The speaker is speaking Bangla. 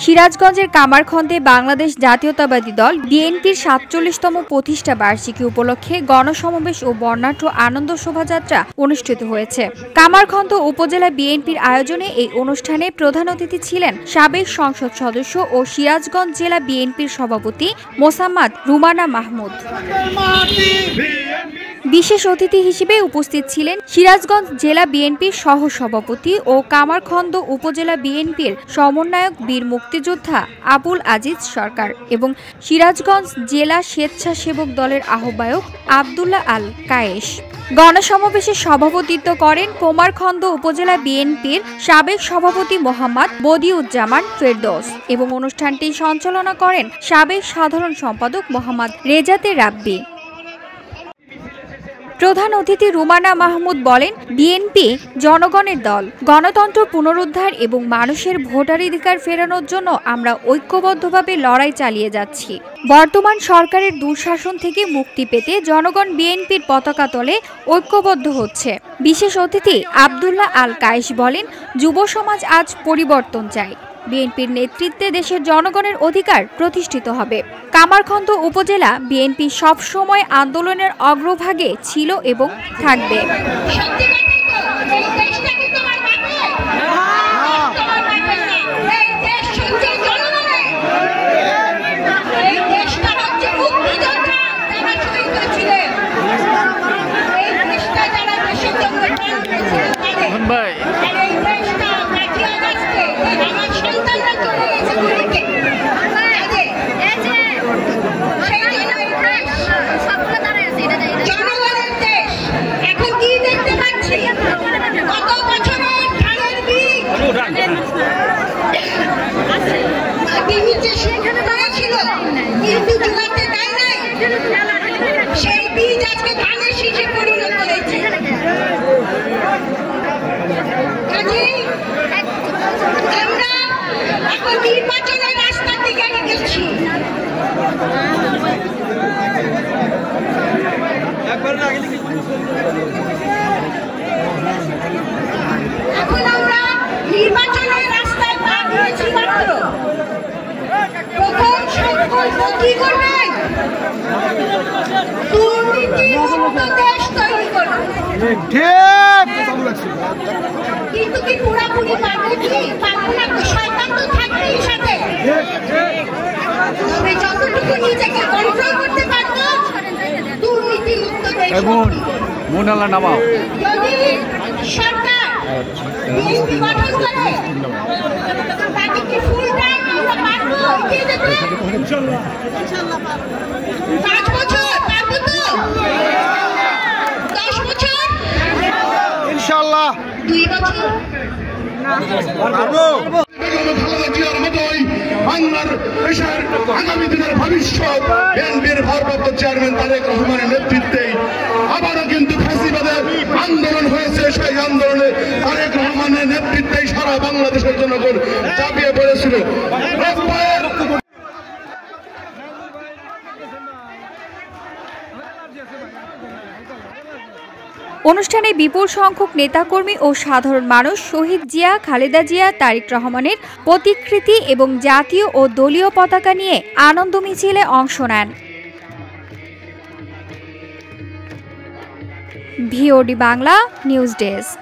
সিরাজগঞ্জের কামারখন্দে বাংলাদেশ জাতীয়তাবাদী দল বিএনপির ৪৭তম প্রতিষ্ঠা বার্ষিকী উপলক্ষে গণসমাবেশ ও বর্ণাঢ্য আনন্দ শোভাযাত্রা অনুষ্ঠিত হয়েছে। কামারখন্দ উপজেলা বিএনপির আয়োজনে এই অনুষ্ঠানে প্রধান অতিথি ছিলেন সাবেক সংসদ সদস্য ও সিরাজগঞ্জ জেলা বিএনপির সভাপতি মোসাম্মদ রুমানা মাহমুদ। বিশেষ অতিথি হিসেবে উপস্থিত ছিলেন সিরাজগঞ্জ জেলা বিএনপির সহ সভাপতি ও কামারখন্দ উপজেলা বিএনপির সমন্বয়ক বীর মুক্তিযোদ্ধা আবুল আজিজ সরকার এবং সিরাজগঞ্জ জেলা স্বেচ্ছাসেবক দলের আহ্বায়ক আব্দুল্লাহ আল কায়েস। গণসমাবেশে সভাপতিত্ব করেন কুমারখন্দ উপজেলা বিএনপির সাবেক সভাপতি মোহাম্মদ বদিউজ্জামান ফেরদৌস এবং অনুষ্ঠানটি সঞ্চালনা করেন সাবেক সাধারণ সম্পাদক মোহাম্মদ রেজাতে রাব্বি। প্রধান অতিথি রুমানা মাহমুদ বলেন, বিএনপি জনগণের দল। গণতন্ত্র পুনরুদ্ধার এবং মানুষের ভোটাধিকার ফেরানোর জন্য আমরা ঐক্যবদ্ধভাবে লড়াই চালিয়ে যাচ্ছি। বর্তমান সরকারের দুঃশাসন থেকে মুক্তি পেতে জনগণ বিএনপির পতাকা তলে ঐক্যবদ্ধ হচ্ছে। বিশেষ অতিথি আব্দুল্লাহ আল কায়েস বলেন, যুব সমাজ আজ পরিবর্তন চায়। বিএনপির নেতৃত্বে দেশের জনগণের অধিকার প্রতিষ্ঠিত হবে। কামারখন্দ উপজেলা বিএনপি সব সময় আন্দোলনের অগ্রভাগে ছিল এবং থাকবে। এখন আমরা নির্বাচনের রাস্তায় পা দিয়েছি মাত্র। প্রথম সংকল্প কি করবেন? দুর্নীতিমুক্ত দেশ তৈরি করবেন। কিন্তু কি পুরাপুরি পারবো কি? পারবো না তো, শয়তান তো থাকবেই সাথে। তবে যতটুকু নিজেকে কন্ট্রোল করতে পারবো, দুর্নীতিমুক্ত দেশ। মোনালা নামাও। যদি সরকার বিএনপি গঠন করে, তাকে কি ফুল টাইম আমরা পারবো এগিয়ে যেতে? ইনশাআল্লাহ। 5 বছর পারবো তো? 10 বছর? ইনশাআল্লাহ। 2 বছর? পারবো। বাংলার দেশের আগামী দিনের ভবিষ্যৎ বিএনপির ভারপ্রাপ্ত চেয়ারম্যান তারেক রহমানের নেতৃত্বে আবারও কিন্তু ফ্যাসিবাদের আন্দোলন হয়েছে। সেই আন্দোলনে তারেক রহমানের নেতৃত্বে সারা বাংলাদেশের জনগণ চাপিয়ে পড়েছিল। অনুষ্ঠানে বিপুল সংখ্যক নেতাকর্মী ও সাধারণ মানুষ শহীদ জিয়া, খালেদা জিয়া, তারেক রহমানের প্রতিকৃতি এবং জাতীয় ও দলীয় পতাকা নিয়ে আনন্দ মিছিলে অংশ নেন। VOD Bangla news desk.